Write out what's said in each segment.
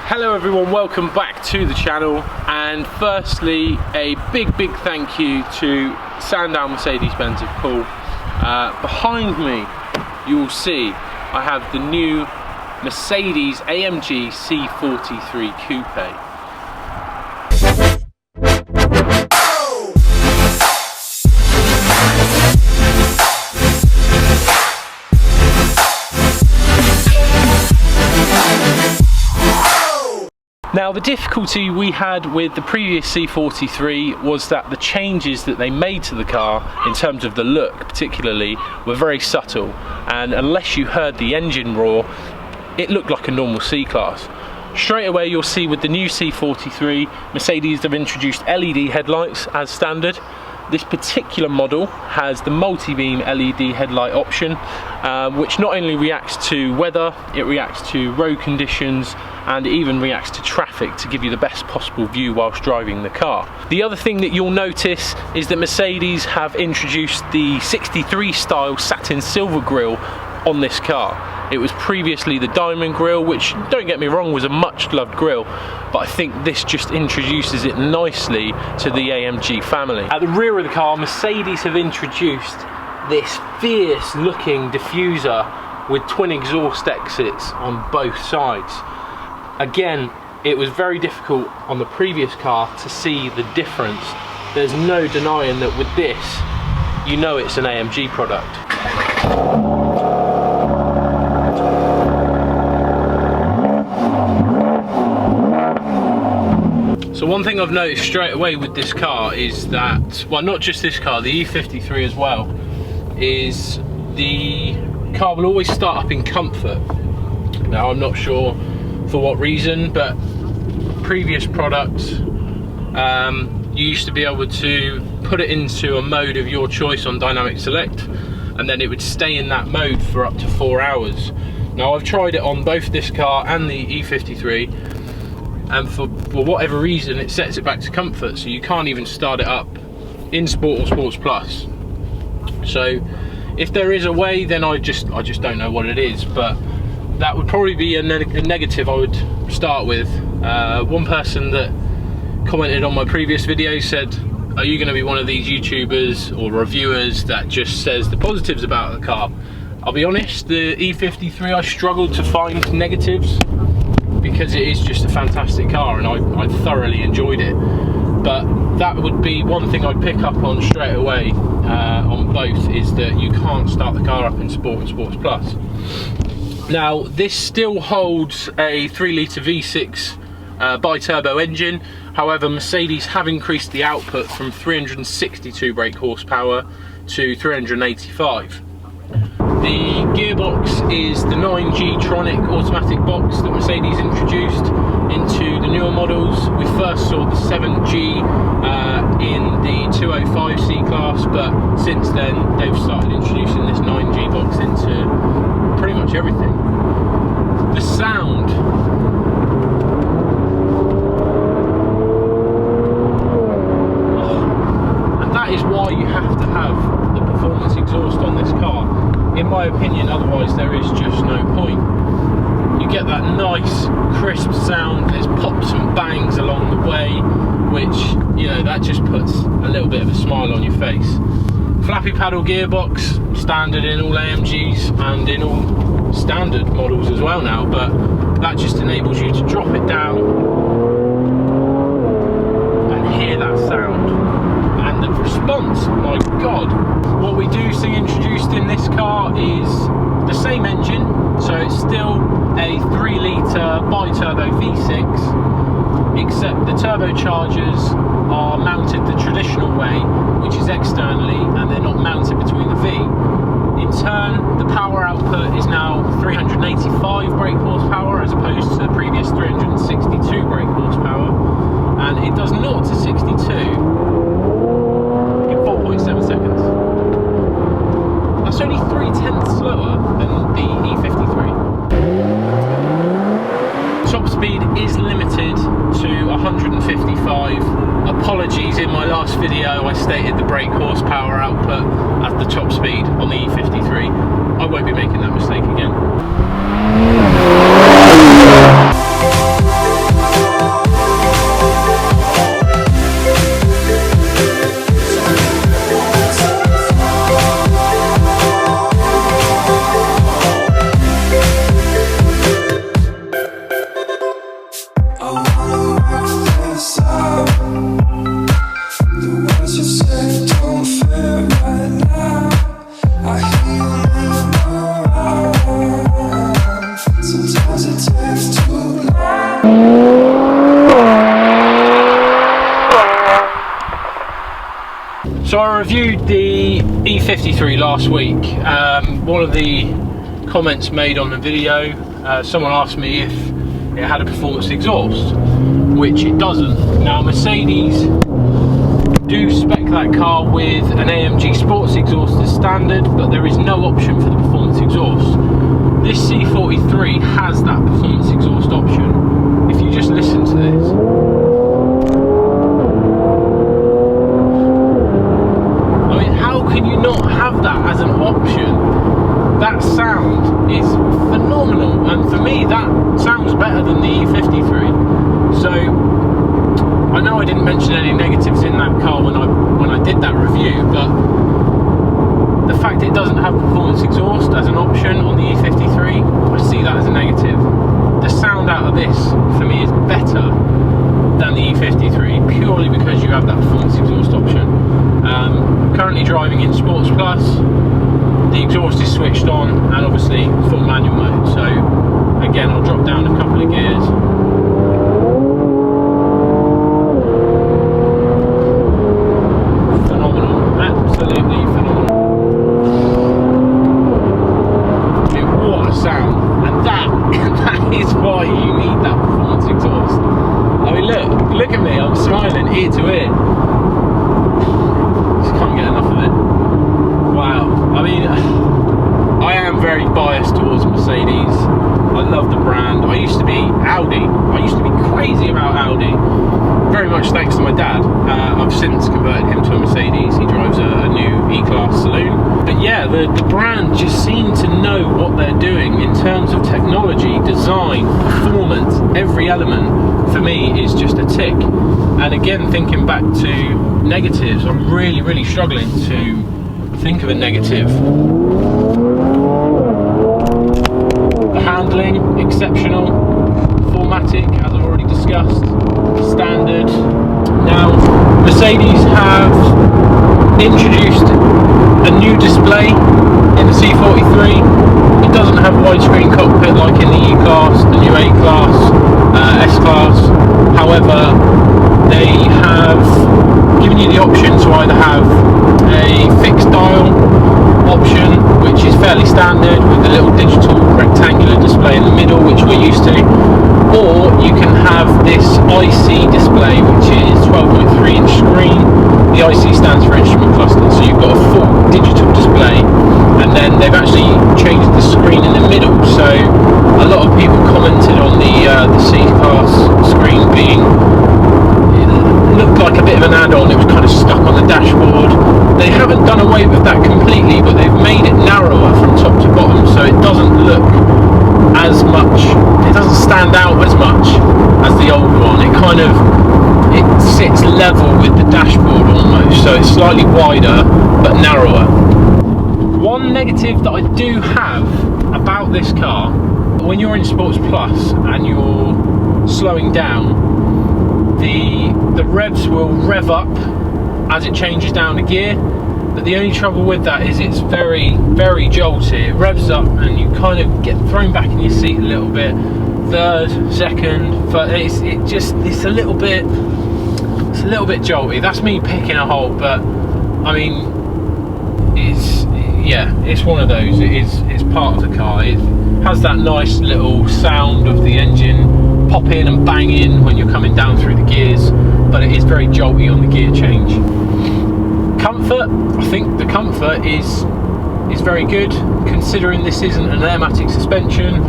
Hello everyone, welcome back to the channel, and firstly a big thank you to Sandown Mercedes-Benz of Poole. Behind me you will see I have the new Mercedes AMG C43 Coupe. Now, the difficulty we had with the previous C43 was that the changes that they made to the car in terms of the look particularly were very subtle, and unless you heard the engine roar, it looked like a normal C-Class. Straight away you'll see with the new C43, Mercedes have introduced LED headlights as standard. This particular model has the multi-beam LED headlight option, which not only reacts to weather, it reacts to road conditions, and it even reacts to traffic to give you the best possible view whilst driving the car. The other thing that you'll notice is that Mercedes have introduced the 63 style satin silver grille on this car. It was previously the diamond grille, which, don't get me wrong, was a much loved grille, but I think this just introduces it nicely to the AMG family. At the rear of the car, Mercedes have introduced this fierce looking diffuser with twin exhaust exits on both sides. Again, it was very difficult on the previous car to see the difference. There's no denying that with this, you know it's an AMG product. So one thing I've noticed straight away with this car is that, well, not just this car, the E53 as well, is the car will always start up in comfort. Now, I'm not sure for what reason, but previous products, you used to be able to put it into a mode of your choice on dynamic select, and then it would stay in that mode for up to 4 hours. Now, I've tried it on both this car and the E53, and for whatever reason it sets it back to comfort, so you can't even start it up in Sport or Sports Plus. So if there is a way, then I just don't know what it is, but that would probably be a negative I would start with. One person that commented on my previous video said, are you going to be one of these YouTubers or reviewers that just says the positives about the car? I'll be honest, the E53 I struggled to find negatives, because it is just a fantastic car and I thoroughly enjoyed it. But that would be one thing I'd pick up on straight away on both, is that you can't start the car up in Sport and Sports Plus. Now, this still holds a 3-litre V6 bi-turbo engine. However, Mercedes have increased the output from 362 brake horsepower to 385. The gearbox is the 9G Tronic automatic box that Mercedes introduced into the newer models. We first saw the 7G in the 205 C-Class, but since then they've started introducing this 9G box into pretty much everything. The sound. And that is why you have to have the performance exhaust on this car, in my opinion, otherwise there is just no point. You get that nice crisp sound, there's pops and bangs along the way, which, you know, that just puts a little bit of a smile on your face. Flappy paddle gearbox, standard in all AMGs and in all standard models as well now, but that just enables you to drop it down and hear that sound. And the response, my God. What we do see introduced in this car is the same engine, so it's still a 3-litre bi-turbo V6, except the turbochargers are mounted the traditional way, which is externally, and they're not mounted between the V. In turn, the power output is now 385 brake horsepower as opposed to the previous 362 brake horsepower, and it does 0 to 62 in 4.7 seconds. That's only 0.3 slower than the E53. Top speed is limited to 155. Apologies, in my last video I stated the brake horsepower output at the top speed on the E53. I won't be making that mistake again. So I reviewed the E53 last week. One of the comments made on the video, someone asked me if it had a performance exhaust, which it doesn't. Now Mercedes do spec that car with an AMG sports exhaust as standard, but there is no option for the performance exhaust. This C43 has that performance exhaust option. If you just listen to this. I mean, how can you not have that as an option? That sound is phenomenal, and for me that sounds better than the E53. So I know I didn't mention any negatives in that car when I did that review, but the fact it doesn't have performance exhaust as an option on the E53, I see that as a negative. The sound out of this for me is better than the E53 purely because you have that performance exhaust option. I'm currently driving in Sports Plus. The exhaust is switched on and obviously full manual mode. So again, I'll drop down a couple of gears. Phenomenal, absolutely phenomenal. I mean, what a sound. And that is why you need that performance exhaust. I mean, look at me, I'm smiling ear to ear. Just can't get enough of it. Wow, I mean, I am very biased towards Mercedes. I love the brand. I used to be Audi. I used to be crazy about Audi. Very much thanks to my dad. I've since converted him to a Mercedes. He drives a new E-Class saloon. But yeah, the brand just seem to know what they're doing in terms of technology, design, performance. Every element for me is just a tick. And again, thinking back to negatives, I'm really struggling to think of a negative. The handling, exceptional. 4MATIC, as I've already discussed, standard. Now, Mercedes have introduced a new display in the C43. It doesn't have widescreen cockpit like in the E-Class, the new A-Class, S-Class. However, they have given you the option to either have a fixed dial option, which is fairly standard with a little digital rectangular display in the middle, which we're used to, or you can have this IC display, which is 12.3 inch screen. The IC stands for instrument cluster, so you've got a full digital display, and then they've actually changed the screen in the middle. So a lot of people commented on the C-Class screen being, looked like a bit of an add-on. It was kind of stuck on the dashboard. They haven't done away with that completely, but they've made it narrower from top to bottom, so it doesn't look as much, it doesn't stand out as much as the old one. It sits level with the dashboard almost, so it's slightly wider but narrower. One negative that I do have about this car, when you're in Sports Plus and you're slowing down, the revs will rev up as it changes down the gear, but the only trouble with that is it's very jolty. It revs up and you kind of get thrown back in your seat a little bit, third, second, but it's a little bit jolty. That's me picking a hole, but I mean, it's one of those. It's part of the car. It has that nice little sound of the engine popping and banging when you're coming down through the gears, but it is very jolty on the gear change. Comfort, I think the comfort is very good, considering this isn't an airmatic suspension.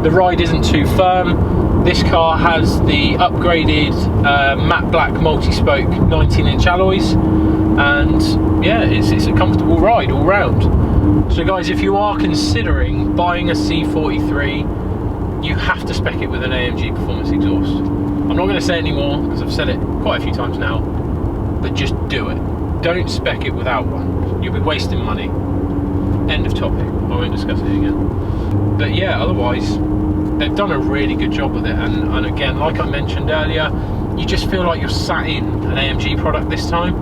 The ride isn't too firm. This car has the upgraded matte black multi-spoke 19-inch alloys, and yeah, it's a comfortable ride all round. So guys, if you are considering buying a C43, you have to spec it with an AMG performance exhaust. I'm not going to say any more because I've said it quite a few times now, but just do it. Don't spec it without one. You'll be wasting money. End of topic. I won't discuss it again. But yeah, otherwise, they've done a really good job with it. And again, like I mentioned earlier, you just feel like you're sat in an AMG product this time.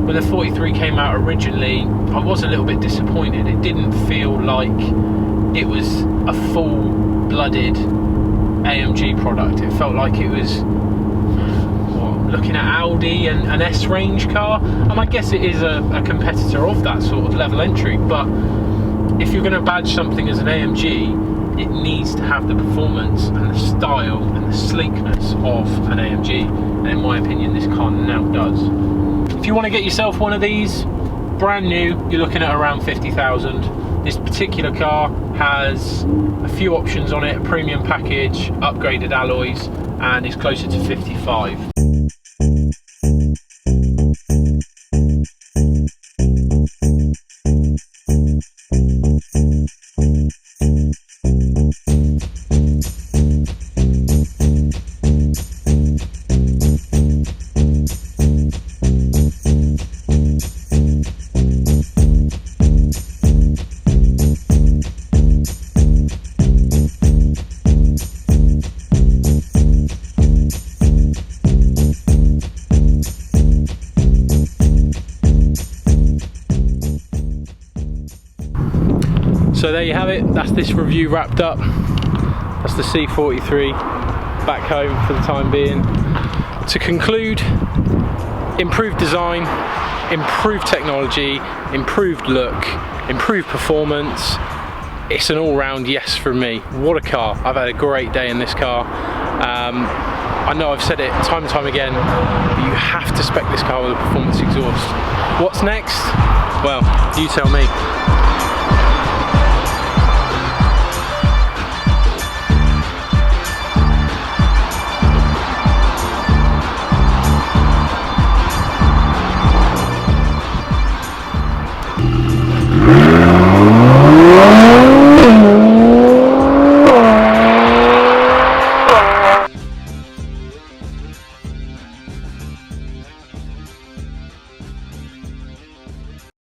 When the 43 came out originally, I was a little bit disappointed. It didn't feel like it was a full-blooded AMG product. It felt like it was, looking at Audi and an S-range car, and I guess it is a competitor of that sort of level entry, but if you're going to badge something as an AMG, it needs to have the performance and the style and the sleekness of an AMG, and in my opinion this car now does. If you want to get yourself one of these, brand new, you're looking at around 50,000. This particular car has a few options on it, a premium package, upgraded alloys, and is closer to 55. So there you have it, that's this review wrapped up. That's the C43 back home for the time being. To conclude, improved design, improved technology, improved look, improved performance. It's an all-round yes from me. What a car. I've had a great day in this car. I know I've said it time and time again, but you have to spec this car with a performance exhaust. What's next? Well, you tell me.